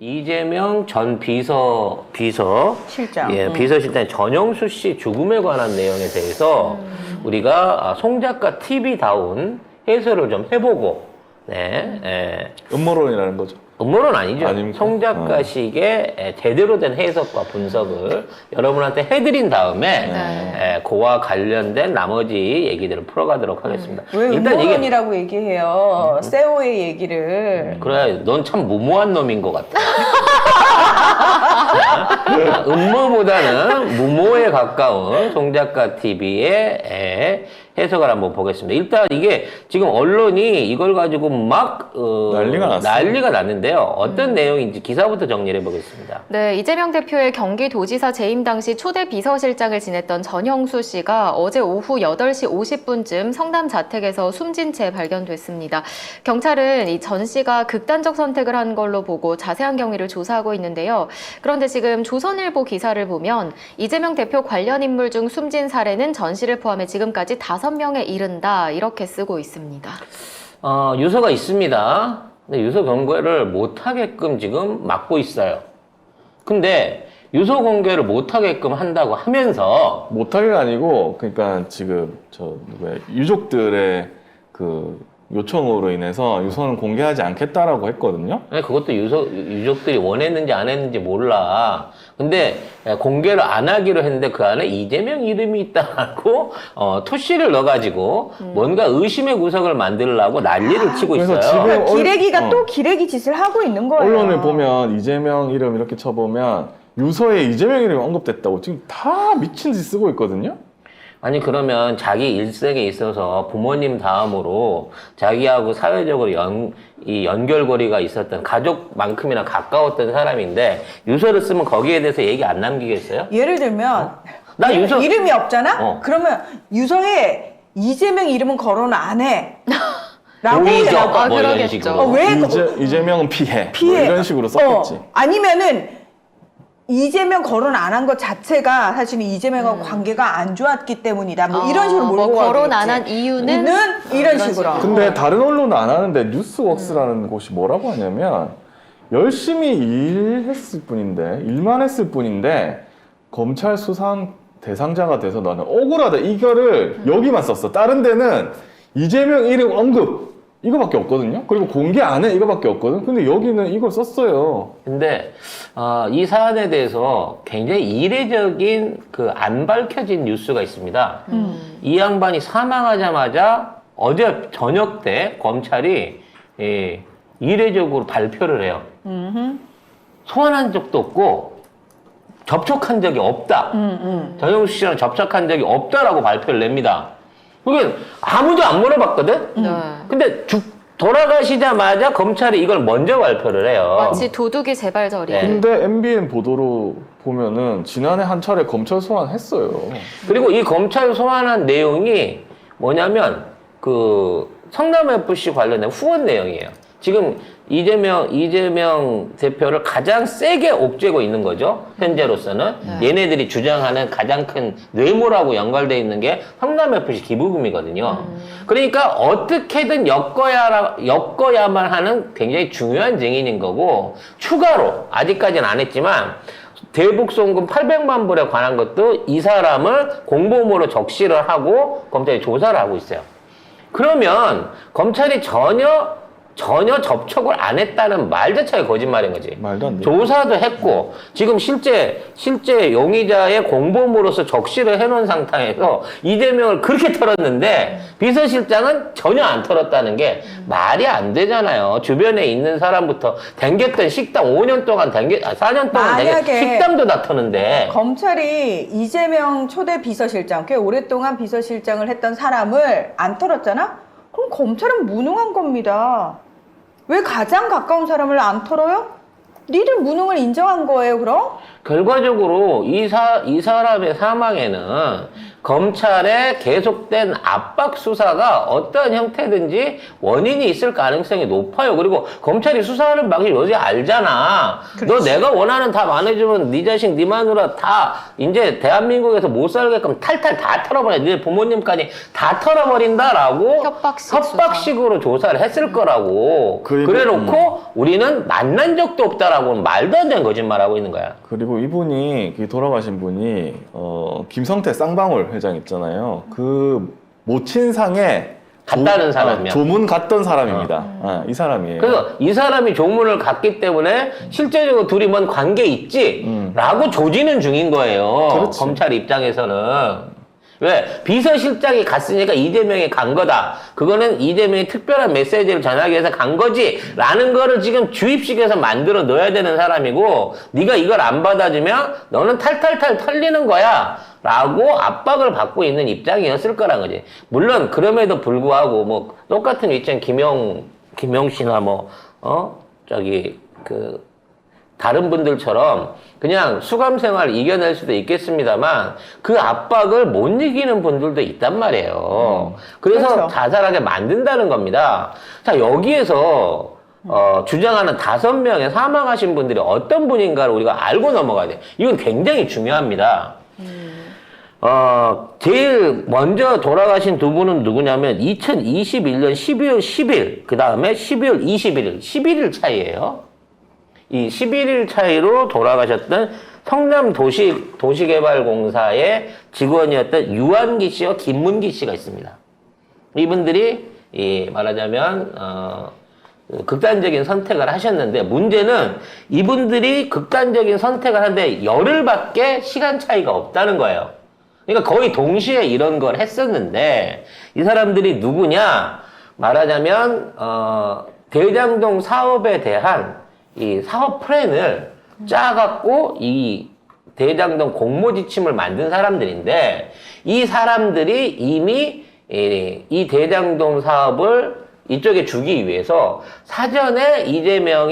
이재명 전 실장. 비서실장 전영수 씨 죽음에 관한 내용에 대해서 우리가 송 작가 TV다운 해설을 좀 해보고, 음모론이라는 거죠. 음모론 아니죠. 아닙니까? 송 작가식의 제대로 된 해석과 분석을 여러분한테 해드린 다음에 그와 관련된 나머지 얘기들을 풀어가도록 하겠습니다. 왜 음모론이라고 얘기해요? 세오의 얘기를. 그래, 넌 참 무모한 놈인 것 같아. 음모보다는 무모에 가까운 송 작가 TV의 해석을 한번 보겠습니다. 일단 이게 지금 언론이 이걸 가지고 막 난리가 났는데요. 어떤 내용인지 기사부터 정리를 해보겠습니다. 네, 이재명 대표의 경기도지사 재임 당시 초대 비서실장을 지냈던 전형수 씨가 어제 오후 8시 50분쯤 성남 자택에서 숨진 채 발견됐습니다. 경찰은 이 전 씨가 극단적 선택을 한 걸로 보고 자세한 경위를 조사하고 있는데요. 그런데 지금 조선일보 기사를 보면 이재명 대표 관련 인물 중 숨진 사례는 전 씨를 포함해 지금까지 5명에 이른다, 이렇게 쓰고 있습니다. 유서가 있습니다. 근데 유서 공개를 못하게끔 지금 막고 있어요. 근데 유서 공개를 못하게끔 한다고 하면서 못하게가 아니고, 그러니까 지금 유족들의 그 요청으로 인해서 유서는 공개하지 않겠다라고 했거든요. 그것도 유족들이 원했는지 안 했는지 몰라. 근데 공개를 안 하기로 했는데 그 안에 이재명 이름이 있다고 토시를 넣어가지고 뭔가 의심의 구석을 만들려고 난리를 치고 그래서 있어요. 지금 기레기가 또 기레기 짓을 하고 있는 거예요. 언론을 보면 이재명 이름 이렇게 쳐보면 유서에 이재명 이름이 언급됐다고 지금 다 미친 짓 쓰고 있거든요. 아니 그러면 자기 일생에 있어서 부모님 다음으로 자기하고 사회적으로 연결고리가 있었던 가족만큼이나 가까웠던 사람인데 유서를 쓰면 거기에 대해서 얘기 안 남기겠어요? 예를 들면 나 유서 이름이 없잖아? 그러면 유서에 이재명 이름은 거론 안 해. 라고 용의적 아, 뭐 이런 그러겠죠. 식으로. 왜 이재명은 피해. 뭐 이런 식으로 썼겠지. 아니면은 이재명 거론 안 한 것 자체가 사실은 이재명하고 관계가 안 좋았기 때문이다. 뭐 이런 식으로 몰고 가겠지. 거론 안 한 이유는 이런 식으로. 근데 다른 언론은 안 하는데 뉴스웍스라는 곳이 뭐라고 하냐면 열심히 일했을 뿐인데 일만 했을 뿐인데 검찰 수상 대상자가 돼서 나는 억울하다 이거를 여기만 썼어. 다른 데는 이재명 이름 언급 이거밖에 없거든요. 그리고 공개 안 해 이거밖에 없거든. 근데 여기는 이걸 썼어요. 근데 이 사안에 대해서 굉장히 이례적인 그 안 밝혀진 뉴스가 있습니다. 이 양반이 사망하자마자 어제 저녁 때 검찰이 이례적으로 발표를 해요. 소환한 적도 없고 접촉한 적이 없다. 전영수 씨랑 접촉한 적이 없다라고 발표를 냅니다. 그게 아무도 안 물어봤거든? 근데 돌아가시자마자 검찰이 이걸 먼저 발표를 해요. 마치 도둑이 재발절이야. 근데 MBN 보도로 보면은 지난해 한 차례 검찰 소환했어요. 그리고 이 검찰 소환한 내용이 뭐냐면 그 성남FC 관련된 후원 내용이에요. 지금 이재명 대표를 가장 세게 옥죄고 있는 거죠. 현재로서는. 얘네들이 주장하는 가장 큰 뇌물하고 연관되어 있는 게 성남FC 기부금이거든요. 그러니까 어떻게든 엮어야만 하는 굉장히 중요한 증인인 거고, 추가로 아직까지는 안 했지만 대북송금 800만 불에 관한 것도 이 사람을 공범으로 적시를 하고 검찰이 조사를 하고 있어요. 그러면 검찰이 전혀 접촉을 안 했다는 말 자체가 거짓말인 거지. 말도 안 돼. 조사도 했고 지금 실제 용의자의 공범으로서 적시를 해놓은 상태에서 이재명을 그렇게 털었는데 비서실장은 전혀 안 털었다는 게 말이 안 되잖아요. 주변에 있는 사람부터 댕겼던 식당 5년 동안 4년 동안 댕겼던 식당도 다 터는데 검찰이 이재명 초대 비서실장, 꽤 오랫동안 비서실장을 했던 사람을 안 털었잖아? 그럼 검찰은 무능한 겁니다. 왜 가장 가까운 사람을 안 털어요? 니들 무능을 인정한 거예요, 그럼? 결과적으로 이 사람의 사망에는 검찰의 계속된 압박 수사가 어떠한 형태든지 원인이 있을 가능성이 높아요. 그리고 검찰이 수사하는 방식이 어제 알잖아. 너 내가 원하는 답 안 해주면 네 자식, 네 마누라 다 이제 대한민국에서 못 살게끔 탈탈 다 털어버려. 네 부모님까지 다 털어버린다라고 협박식으로 조사를 했을 거라고. 그래놓고 우리는 만난 적도 없다라고 있다라고는 말도 안 되는 거짓말하고 있는 거야. 그리고 이분이 그 돌아가신 분이 김성태 쌍방울 회장 있잖아요. 그 모친상에 갔다는 사람이야. 조문 갔던 사람입니다. 이 사람이에요. 그래서 이 사람이 조문을 갔기 때문에 실제적으로 둘이 뭔 관계 있지? 라고 조지는 중인 거예요. 그렇지. 검찰 입장에서는. 왜? 비서실장이 갔으니까 이재명이 간 거다. 그거는 이재명이 특별한 메시지를 전하기 위해서 간 거지. 라는 거를 지금 주입식에서 만들어 넣어야 되는 사람이고, 네가 이걸 안 받아주면 너는 탈탈탈 털리는 거야. 라고 압박을 받고 있는 입장이었을 거란 거지. 물론 그럼에도 불구하고 뭐 똑같은 위치엔 김용 씨나 다른 분들처럼 그냥 수감 생활 이겨낼 수도 있겠습니다만 그 압박을 못 이기는 분들도 있단 말이에요. 그래서 그렇죠. 자살하게 만든다는 겁니다. 자, 여기에서 주장하는 5명의 사망하신 분들이 어떤 분인가를 우리가 알고 넘어가야 돼요. 이건 굉장히 중요합니다. 제일 먼저 돌아가신 두 분은 누구냐면 2021년 12월 10일, 그 다음에 12월 21일, 11일 차이예요. 이 11일 차이로 돌아가셨던 성남 도시개발공사의 직원이었던 유한기 씨와 김문기 씨가 있습니다. 이분들이 말하자면 극단적인 선택을 하셨는데 문제는 이분들이 극단적인 선택을 하는데 열흘밖에 시간 차이가 없다는 거예요. 그러니까 거의 동시에 이런 걸 했었는데 이 사람들이 누구냐? 말하자면 대장동 사업에 대한 이 사업 플랜을 짜갖고 이 대장동 공모 지침을 만든 사람들인데 이 사람들이 이미 이 대장동 사업을 이쪽에 주기 위해서 사전에 이재명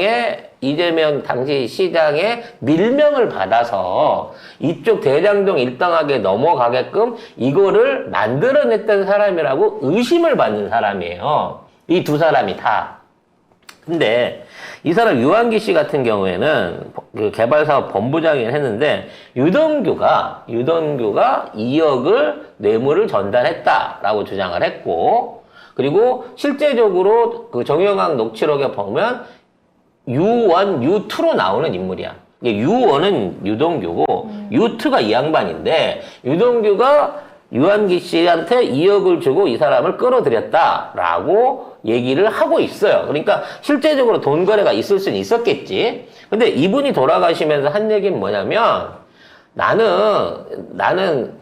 당시 시장의 밀명을 받아서 이쪽 대장동 일당하게 넘어가게끔 이거를 만들어냈던 사람이라고 의심을 받는 사람이에요. 이 두 사람이 다. 근데 이 사람 유한기 씨 같은 경우에는 그 개발사업 본부장을 했는데 유동규가 2억을 뇌물을 전달했다라고 주장을 했고 그리고 실제적으로 그 정영학 녹취록에 보면 U1, U2로 나오는 인물이야. U1은 유동규고 U2가 이 양반인데 유동규가 유한기 씨한테 2억을 주고 이 사람을 끌어들였다라고 얘기를 하고 있어요. 그러니까 실제적으로 돈 거래가 있을 수는 있었겠지. 근데 이분이 돌아가시면서 한 얘기는 뭐냐면 나는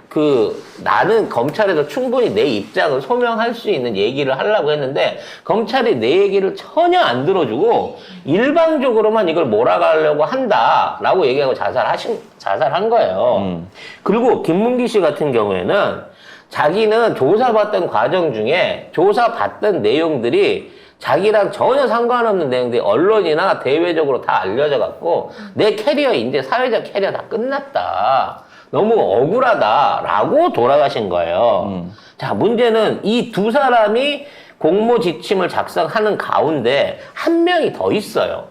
검찰에서 충분히 내 입장을 소명할 수 있는 얘기를 하려고 했는데 검찰이 내 얘기를 전혀 안 들어주고 일방적으로만 이걸 몰아가려고 한다라고 얘기하고 자살한 거예요. 그리고 김문기 씨 같은 경우에는 자기는 조사받던 과정 중에 조사받던 내용들이 자기랑 전혀 상관없는 내용들이 언론이나 대외적으로 다 알려져 갖고 내 캐리어 이제 사회적 캐리어 다 끝났다. 너무 억울하다라고 돌아가신 거예요. 자, 문제는 이 두 사람이 공모 지침을 작성하는 가운데 한 명이 더 있어요.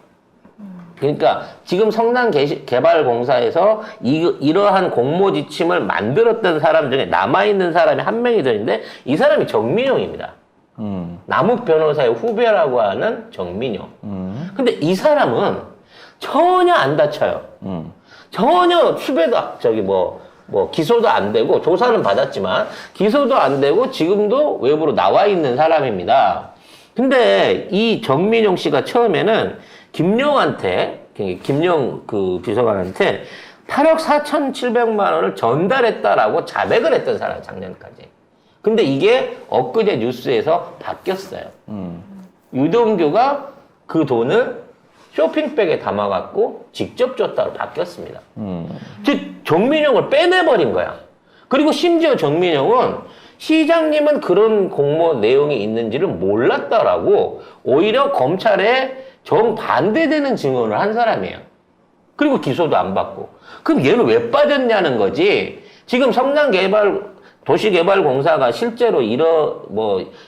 그러니까 지금 성남개발공사에서 이러한 공모 지침을 만들었던 사람 중에 남아있는 사람이 한 명이 더 있는데 이 사람이 정민용입니다. 남욱 변호사의 후배라고 하는 정민용. 근데 이 사람은 전혀 안 다쳐요. 전혀 수배도 기소도 안 되고 조사는 받았지만 기소도 안 되고 지금도 외부로 나와 있는 사람입니다. 근데 이 정민용 씨가 처음에는 김용 그 비서관한테 8억 4,700만 원을 전달했다라고 자백을 했던 사람, 작년까지. 근데 이게 엊그제 뉴스에서 바뀌었어요. 유동규가 그 돈을 쇼핑백에 담아갖고 직접 줬다고 바뀌었습니다. 즉, 정민용을 빼내버린 거야. 그리고 심지어 정민용은 시장님은 그런 공모 내용이 있는지를 몰랐다라고 오히려 검찰에 정반대되는 증언을 한 사람이에요. 그리고 기소도 안 받고. 그럼 얘는 왜 빠졌냐는 거지. 지금 도시개발공사가 실제로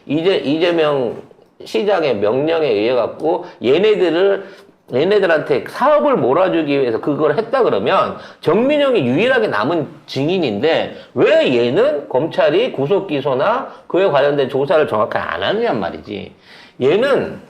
이재명 시장의 명령에 의해 갖고 얘네들한테 사업을 몰아주기 위해서 그걸 했다 그러면 정민용이 유일하게 남은 증인인데 왜 얘는 검찰이 구속 기소나 그에 관련된 조사를 정확하게 안 하느냐 말이지. 얘는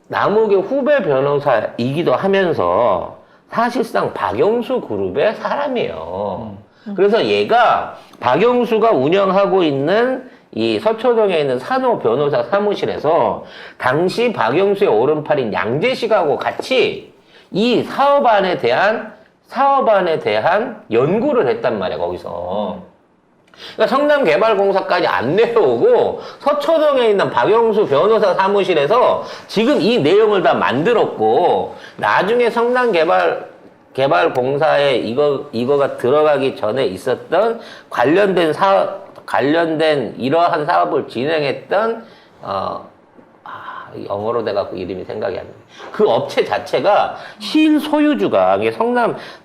남욱의 후배 변호사이기도 하면서 사실상 박영수 그룹의 사람이에요. 그래서 얘가 박영수가 운영하고 있는 이 서초동에 있는 산호 변호사 사무실에서 당시 박영수의 오른팔인 양재식하고 같이 이 사업안에 대한 연구를 했단 말이야, 거기서. 그러니까 성남개발공사까지 안 내려오고 서초동에 있는 박영수 변호사 사무실에서 지금 이 내용을 다 만들었고, 나중에 성남개발공사에 이거가 들어가기 전에 있었던 관련된 이러한 사업을 진행했던 영어로 돼갖고 이름이 생각이 안 나요. 그 업체 자체가 실소유주가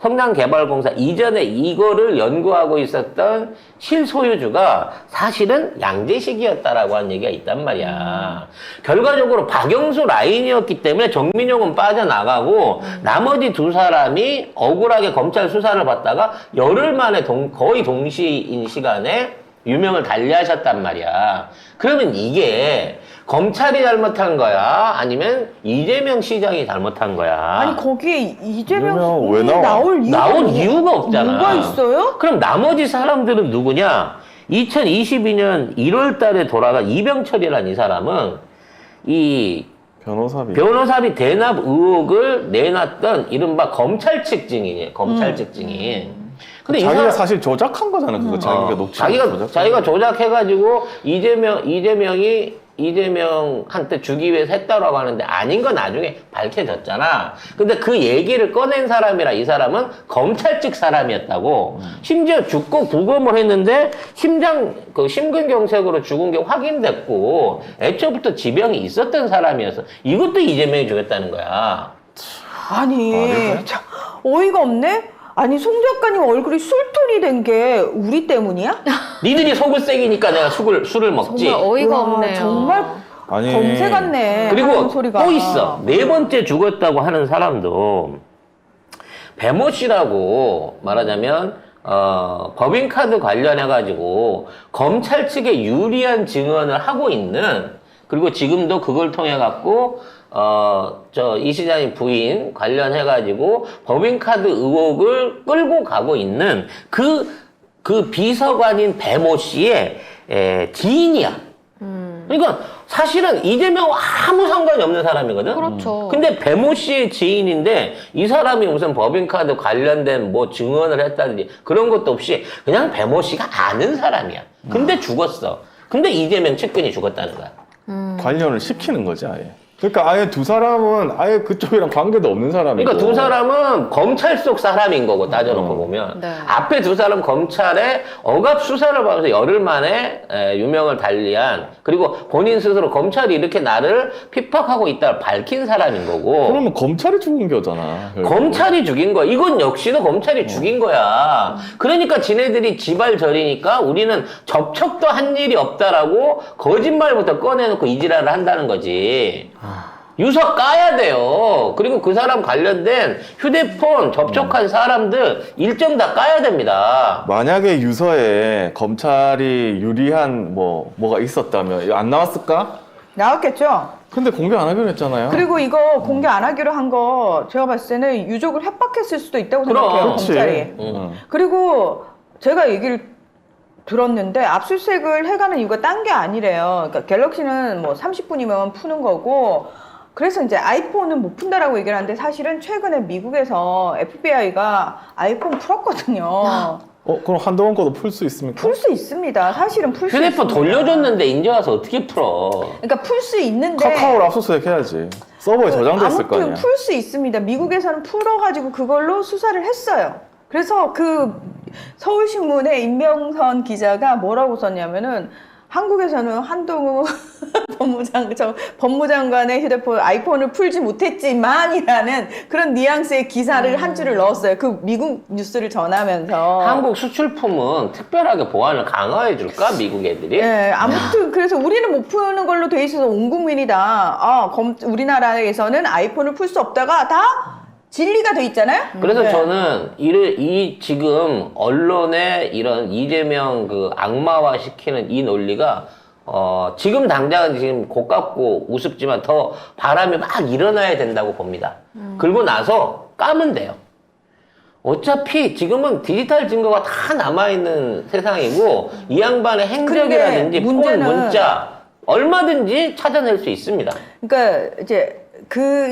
성남개발공사 이전에 이거를 연구하고 있었던 실소유주가 사실은 양재식이었다라고 하는 얘기가 있단 말이야. 결과적으로 박영수 라인이었기 때문에 정민용은 빠져나가고 나머지 두 사람이 억울하게 검찰 수사를 받다가 열흘 만에 거의 동시인 시간에 유명을 달리하셨단 말이야. 그러면 이게 검찰이 잘못한 거야? 아니면 이재명 시장이 잘못한 거야? 아니 거기에 이재명 왜 이재명이 나와? 나올 이유가 없잖아. 뭐가 있어요? 그럼 나머지 사람들은 누구냐? 2022년 1월 달에 돌아간 이병철이라는 이 사람은 이 변호사비 대납 의혹을 내놨던 이른바 검찰 측 증인이에요. 검찰 측 증인. 근데 자기가 사실 조작한 거잖아. 그거 자기가 녹취 자기가 조작해가지고 이재명한테 주기 위해서 했다라고 하는데 아닌 건 나중에 밝혀졌잖아. 근데 그 얘기를 꺼낸 사람이라 이 사람은 검찰 측 사람이었다고. 심지어 죽고 부검을 했는데 심근경색으로 죽은 게 확인됐고 애초부터 지병이 있었던 사람이어서 이것도 이재명이 죽였다는 거야. 아니 참, 어이가 없네. 아니 송 작가님 얼굴이 술톤이 된 게 우리 때문이야? 니들이 속을 새기니까 내가 술을 먹지. 정말 어이가 와, 없네요. 정말 아니, 검새 같네. 그리고 하는 소리가. 또 있어. 네 번째 죽었다고 하는 사람도 배모 씨라고 말하자면 법인카드 관련해가지고 검찰 측에 유리한 증언을 하고 있는, 그리고 지금도 그걸 통해갖고 이 시장의 부인 관련해가지고 법인카드 의혹을 끌고 가고 있는 그 비서관인 배모 씨의 지인이야. 그러니까 사실은 이재명과 아무 상관이 없는 사람이거든. 그렇죠. 근데 배모 씨의 지인인데 이 사람이 무슨 법인카드 관련된 뭐 증언을 했다든지 그런 것도 없이 그냥 배모 씨가 아는 사람이야. 근데 죽었어. 근데 이재명 측근이 죽었다는 거야. 관련을 시키는 거지 아예. 그러니까 아예 두 사람은 아예 그쪽이랑 관계도 없는 사람이고. 그러니까 두 사람은 검찰 속 사람인 거고 따져놓고 보면 네. 앞에 두 사람 검찰에 억압 수사를 받으면서 열흘 만에 유명을 달리한, 그리고 본인 스스로 검찰이 이렇게 나를 핍박하고 있다를 밝힌 사람인 거고. 그러면 검찰이 죽은 거잖아. 결국. 검찰이 죽인 거야. 이건 역시도 검찰이 죽인 거야. 그러니까 지네들이 지발저리니까 우리는 접촉도 한 일이 없다라고 거짓말부터 꺼내놓고 이지랄을 한다는 거지. 유서 까야 돼요. 그리고 그 사람 관련된 휴대폰 접촉한 사람들 일정 다 까야 됩니다. 만약에 유서에 검찰이 유리한 뭐가 있었다면 이거 안 나왔을까? 나왔겠죠. 근데 공개 안 하기로 했잖아요. 그리고 이거 공개 안 하기로 한 거 제가 봤을 때는 유족을 협박했을 수도 있다고 그럼. 생각해요. 그렇지. 검찰이. 그리고 제가 얘기를 들었는데 압수수색을 해가는 이유가 딴 게 아니래요. 그러니까 갤럭시는 뭐 30분이면 푸는 거고, 그래서 이제 아이폰은 못 푼다라고 얘기를 하는데 사실은 최근에 미국에서 FBI가 아이폰 풀었거든요. 그럼 한동안 거도 풀 수 있습니까? 풀 수 있습니다. 사실은 풀 수 있습니다. 휴대폰 돌려줬는데 이제 와서 어떻게 풀어? 그러니까 풀 수 있는데 카카오로 압수수색 해야지. 서버에 저장됐을 거 아니야. 아무튼 풀 수 있습니다. 미국에서는 풀어가지고 그걸로 수사를 했어요. 그래서 그 서울신문의 임명선 기자가 뭐라고 썼냐면은 한국에서는 한동훈 법무장관의 휴대폰 아이폰을 풀지 못했지만이라는 그런 뉘앙스의 기사를 한 줄을 넣었어요. 그 미국 뉴스를 전하면서. 한국 수출품은 특별하게 보안을 강화해 줄까? 미국 애들이? 네, 아무튼 그래서 우리는 못 푸는 걸로 돼 있어서 온 국민이 다 우리나라에서는 아이폰을 풀 수 없다가 다 진리가 돼 있잖아요. 그래서 네. 저는 지금 언론의 이런 이재명 그 악마화 시키는 이 논리가 지금 당장은 지금 고깝고 우습지만 더 바람이 막 일어나야 된다고 봅니다. 그리고 나서 까면 돼요. 어차피 지금은 디지털 증거가 다 남아있는 세상이고 이 양반의 행적이라든지 폰, 문제는 문자 얼마든지 찾아낼 수 있습니다. 그러니까 이제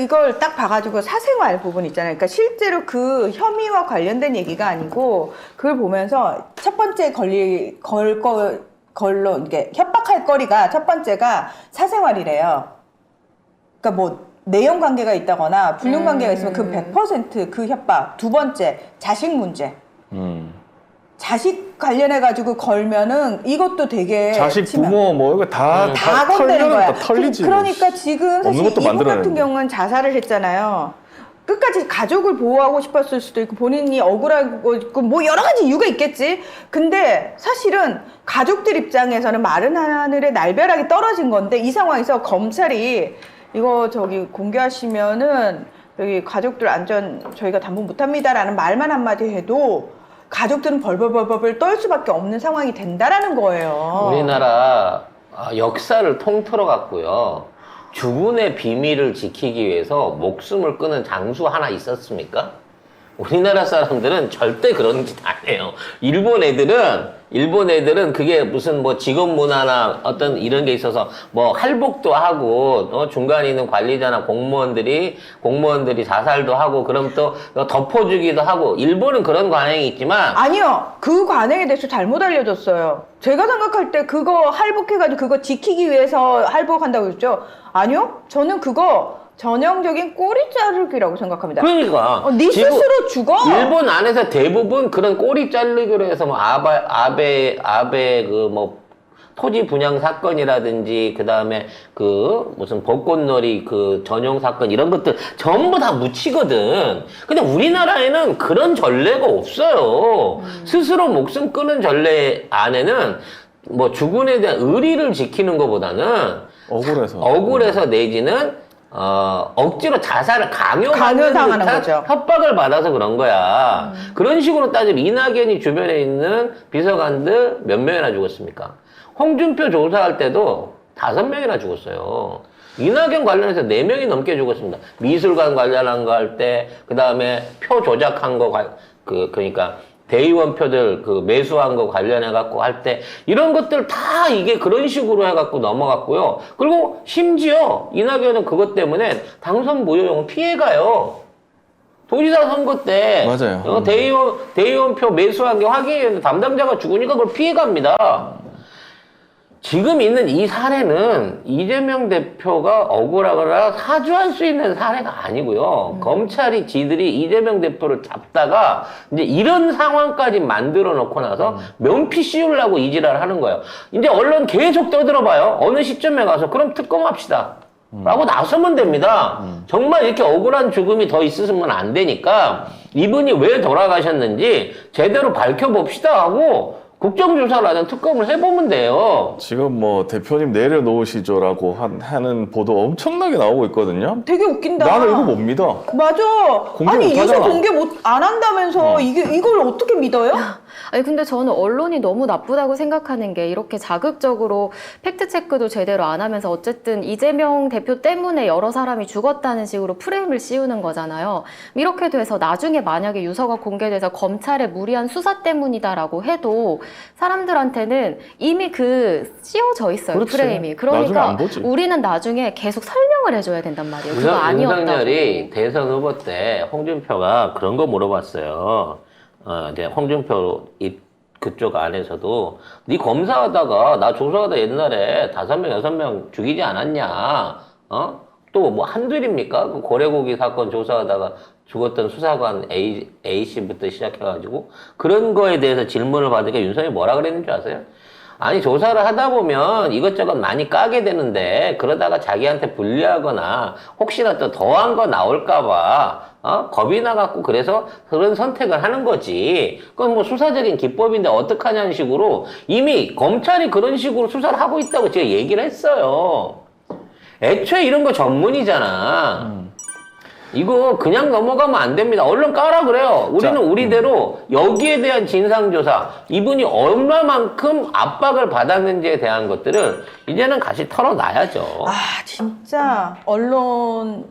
이걸 딱 봐가지고 사생활 부분 있잖아요. 그러니까 실제로 그 혐의와 관련된 얘기가 아니고 그걸 보면서 첫 번째 걸로 이게 협박할 거리가 첫 번째가 사생활이래요. 그러니까 뭐 내연 관계가 있다거나 불륜 관계가 있으면 그 100% 협박. 두 번째 자식 문제. 자식 관련해가지고 걸면은 이것도 되게 자식, 치명. 부모 뭐 이거 다 건드는 거야. 털리지. 그러니까 지금 사실 없는 것도 이분 만들어내는 같은 거야. 경우는 자살을 했잖아요. 끝까지 가족을 보호하고 싶었을 수도 있고 본인이 억울하고 있고 뭐 여러 가지 이유가 있겠지. 근데 사실은 가족들 입장에서는 마른 하늘에 날벼락이 떨어진 건데 이 상황에서 검찰이 이거 공개하시면은 여기 가족들 안전 저희가 담보 못합니다라는 말만 한마디 해도 가족들은 벌벌벌벌 떨 수밖에 없는 상황이 된다라는 거예요. 우리나라 역사를 통틀어 갖고요. 주군의 비밀을 지키기 위해서 목숨을 끊은 장수 하나 있었습니까? 우리나라 사람들은 절대 그런 짓 안 해요. 일본 애들은 그게 무슨 뭐 직업 문화나 어떤 이런 게 있어서 뭐 할복도 하고 중간에 있는 관리자나 공무원들이 자살도 하고 그럼 또 덮어주기도 하고 일본은 그런 관행이 있지만 아니요. 그 관행에 대해서 잘못 알려줬어요. 제가 생각할 때 그거 할복해가지고 그거 지키기 위해서 할복한다고 했죠. 아니요. 저는 그거 전형적인 꼬리 자르기라고 생각합니다. 그러니까 네 지금 스스로 죽어. 일본 안에서 대부분 그런 꼬리 자르기로 해서 뭐 아베 그 뭐 토지 분양 사건이라든지 그 다음에 그 무슨 벚꽃놀이 그 전용 사건 이런 것들 전부 다 묻히거든. 근데 우리나라에는 그런 전례가 없어요. 스스로 목숨 끊은 전례 안에는 뭐 주군에 대한 의리를 지키는 것보다는 억울해서 내지는 억지로 자살을 강요하는 거죠. 협박을 받아서 그런 거야. 그런 식으로 따지면 이낙연이 주변에 있는 비서관들 몇 명이나 죽었습니까? 홍준표 조사할 때도 5명이나 죽었어요. 이낙연 관련해서 4명이 넘게 죽었습니다. 미술관 관련한 거 할 때, 그 다음에 표 조작한 거, 그러니까 대의원 표들 매수한 거 관련해갖고 할 때, 이런 것들 다 이게 그런 식으로 해갖고 넘어갔고요. 그리고 심지어 이낙연은 그것 때문에 당선 무효용 피해가요. 도지사 선거 때. 맞아요. 대의원 표 매수한 게 확인했는데 담당자가 죽으니까 그걸 피해갑니다. 지금 있는 이 사례는 이재명 대표가 억울하거나 사주할 수 있는 사례가 아니고요. 검찰이 지들이 이재명 대표를 잡다가 이제 이런 상황까지 만들어 놓고 나서 면피 씌우려고 이 지랄을 하는 거예요. 이제 언론 계속 떠들어봐요. 어느 시점에 가서 그럼 특검합시다. 라고 나서면 됩니다. 정말 이렇게 억울한 죽음이 더 있으면 안 되니까 이분이 왜 돌아가셨는지 제대로 밝혀봅시다 하고 국정조사를 하든 특검을 해보면 돼요. 지금 뭐 대표님 내려놓으시죠라고 하는 보도 엄청나게 나오고 있거든요. 되게 웃긴다. 나는 이거 못 믿어. 맞아. 공개 아니 이걸 못하잖아. 공개 안 한다면서 이걸 어떻게 믿어요? 아니 근데 저는 언론이 너무 나쁘다고 생각하는 게 이렇게 자극적으로 팩트체크도 제대로 안 하면서 어쨌든 이재명 대표 때문에 여러 사람이 죽었다는 식으로 프레임을 씌우는 거잖아요. 이렇게 돼서 나중에 만약에 유서가 공개돼서 검찰의 무리한 수사 때문이다라고 해도 사람들한테는 이미 씌워져 있어요. 그렇지. 프레임이. 나중에 그러니까 안 보지. 우리는 나중에 계속 설명을 해줘야 된단 말이에요. 그거 아니었다고. 윤석열이 대선 후보 때 홍준표가 그런 거 물어봤어요. 이제 홍준표 그쪽 안에서도 네 검사하다가 나 조사하다 옛날에 5명, 6명 죽이지 않았냐? 또 뭐 한둘입니까? 그 고래고기 사건 조사하다가 죽었던 수사관 A씨부터 시작해가지고 그런 거에 대해서 질문을 받으니까 윤석열이 뭐라 그랬는 줄 아세요? 아니 조사를 하다 보면 이것저것 많이 까게 되는데 그러다가 자기한테 불리하거나 혹시나 또 더한 거 나올까봐 겁이 나갖고 그래서 그런 선택을 하는 거지. 그건 뭐 수사적인 기법인데 어떡하냐는 식으로 이미 검찰이 그런 식으로 수사를 하고 있다고 제가 얘기를 했어요. 애초에 이런 거 전문이잖아. 이거 그냥 넘어가면 안 됩니다. 얼른 까라 그래요. 우리는 자, 우리대로 여기에 대한 진상조사, 이분이 얼마만큼 압박을 받았는지에 대한 것들을 이제는 같이 털어놔야죠. 아, 진짜 언론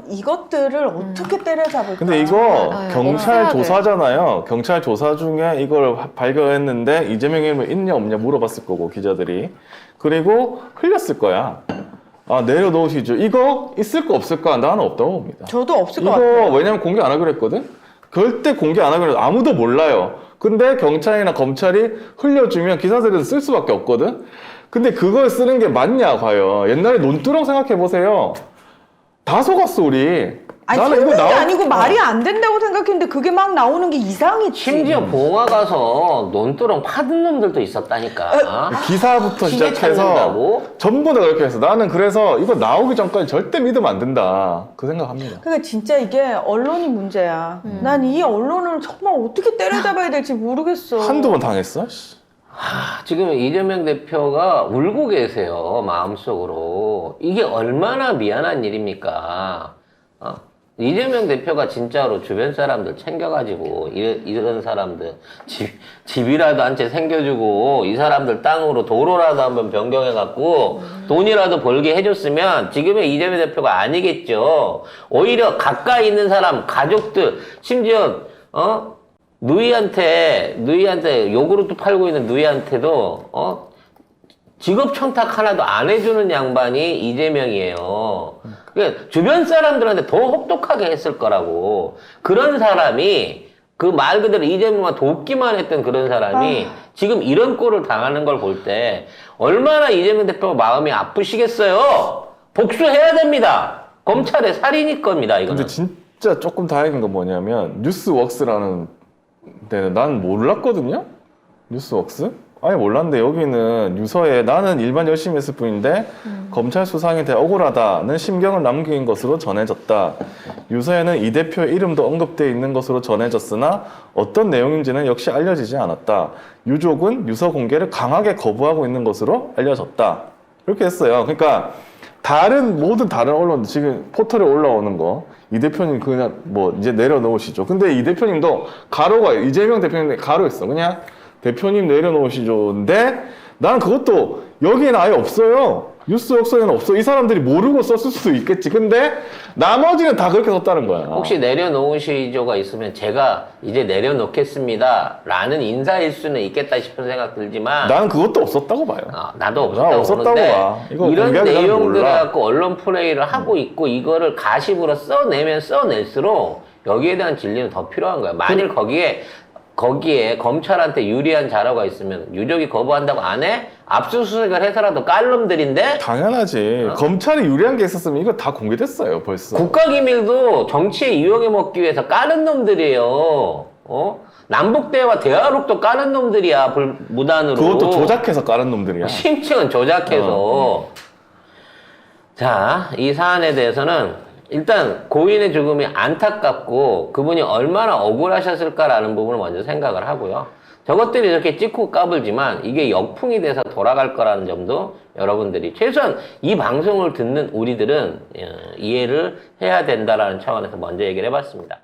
이것들을 어떻게 때려잡을까? 근데 이거 아유, 경찰 없애야 돼. 조사잖아요. 경찰 조사 중에 이걸 발견했는데 이재명 이름이 있냐 없냐 물어봤을 거고 기자들이. 그리고 흘렸을 거야. 아, 내려놓으시죠. 이거 있을 거 없을까? 나는 없다고 봅니다. 저도 없을 것 이거 같아요. 왜냐면 공개 안 하기로 했거든? 절대 공개 안 하기로 해서 아무도 몰라요. 근데 경찰이나 검찰이 흘려주면 기사들에서 쓸 수밖에 없거든? 근데 그걸 쓰는 게 맞냐, 과연? 옛날에 논두렁 생각해보세요. 다 속았어, 우리. 아니, 나는 설명이 아니고 말이 안 된다고 생각했는데 그게 막 나오는 게 이상했지. 심지어 봉화 가서 논두렁 파는 놈들도 있었다니까. 기사부터 시계 시작해서 찾는다고? 전부 다 그렇게 했어. 나는 그래서 이거 나오기 전까지 절대 믿으면 안 된다. 그 생각합니다. 그러니까 진짜 이게 언론이 문제야. 난 이 언론을 정말 어떻게 때려잡아야 될지 모르겠어. 한두 번 당했어? 씨. 지금 이재명 대표가 울고 계세요, 마음속으로. 이게 얼마나 미안한 일입니까? 이재명 대표가 진짜로 주변 사람들 챙겨가지고, 이런 사람들, 집이라도 한 채 생겨주고, 이 사람들 땅으로 도로라도 한번 변경해갖고, 돈이라도 벌게 해줬으면, 지금의 이재명 대표가 아니겠죠. 오히려 가까이 있는 사람, 가족들, 심지어, 누이한테 요구르트 팔고 있는 누이한테도 직업 청탁 하나도 안 해주는 양반이 이재명이에요. 그러니까 주변 사람들한테 더 혹독하게 했을 거라고. 그런 사람이 그 말 그대로 이재명만 돕기만 했던 그런 사람이 지금 이런 꼴을 당하는 걸 볼 때 얼마나 이재명 대표가 마음이 아프시겠어요. 복수해야 됩니다. 검찰의 살인일 겁니다. 이거는. 근데 진짜 조금 다행인 건 뭐냐면 뉴스웍스라는 데는 난 몰랐거든요. 뉴스웍스? 아예 몰랐는데 여기는 유서에 나는 일만 열심히 했을 뿐인데 검찰 수상에 대해 억울하다는 심경을 남긴 것으로 전해졌다. 유서에는 이 대표의 이름도 언급되어 있는 것으로 전해졌으나 어떤 내용인지는 역시 알려지지 않았다. 유족은 유서 공개를 강하게 거부하고 있는 것으로 알려졌다. 이렇게 했어요. 그러니까 모든 다른 언론들 지금 포털에 올라오는 거 이 대표님 그냥 뭐 이제 내려놓으시죠. 근데 이 대표님도 가로가 이재명 대표님 가로 있어. 그냥 대표님 내려놓으시죠. 근데 나는 그것도 여기에는 아예 없어요. 뉴스웍스에는 없어. 이 사람들이 모르고 썼을 수도 있겠지. 근데 나머지는 다 그렇게 썼다는 거야. 혹시 내려놓으시죠가 있으면 제가 이제 내려놓겠습니다 라는 인사일 수는 있겠다 싶은 생각 들지만 나는 그것도 없었다고 봐요. 나도 나 없었다고 없었다고 보는데 봐. 이거 이런 공개하기 전에 내용들을 몰라. 갖고 언론 플레이를 하고 있고 이거를 가십으로 써내면 써낼수록 여기에 대한 진리는 더 필요한 거야. 만일 거기에 검찰한테 유리한 자료가 있으면 유족이 거부한다고 안 해? 압수수색을 해서라도 깔 놈들인데 당연하지. 검찰이 유리한 게 있었으면 이거 다 공개됐어요, 벌써. 국가기밀도 정치에 이용해 먹기 위해서 까는 놈들이에요. 남북대화 대화록도 까는 놈들이야, 무단으로. 그것도 조작해서 깔은 놈들이야. 심층은 조작해서. 자, 이 사안에 대해서는 일단 고인의 죽음이 안타깝고 그분이 얼마나 억울하셨을까라는 부분을 먼저 생각을 하고요. 저것들이 이렇게 찍고 까불지만 이게 역풍이 돼서 돌아갈 거라는 점도 여러분들이 최소한 이 방송을 듣는 우리들은 이해를 해야 된다라는 차원에서 먼저 얘기를 해봤습니다.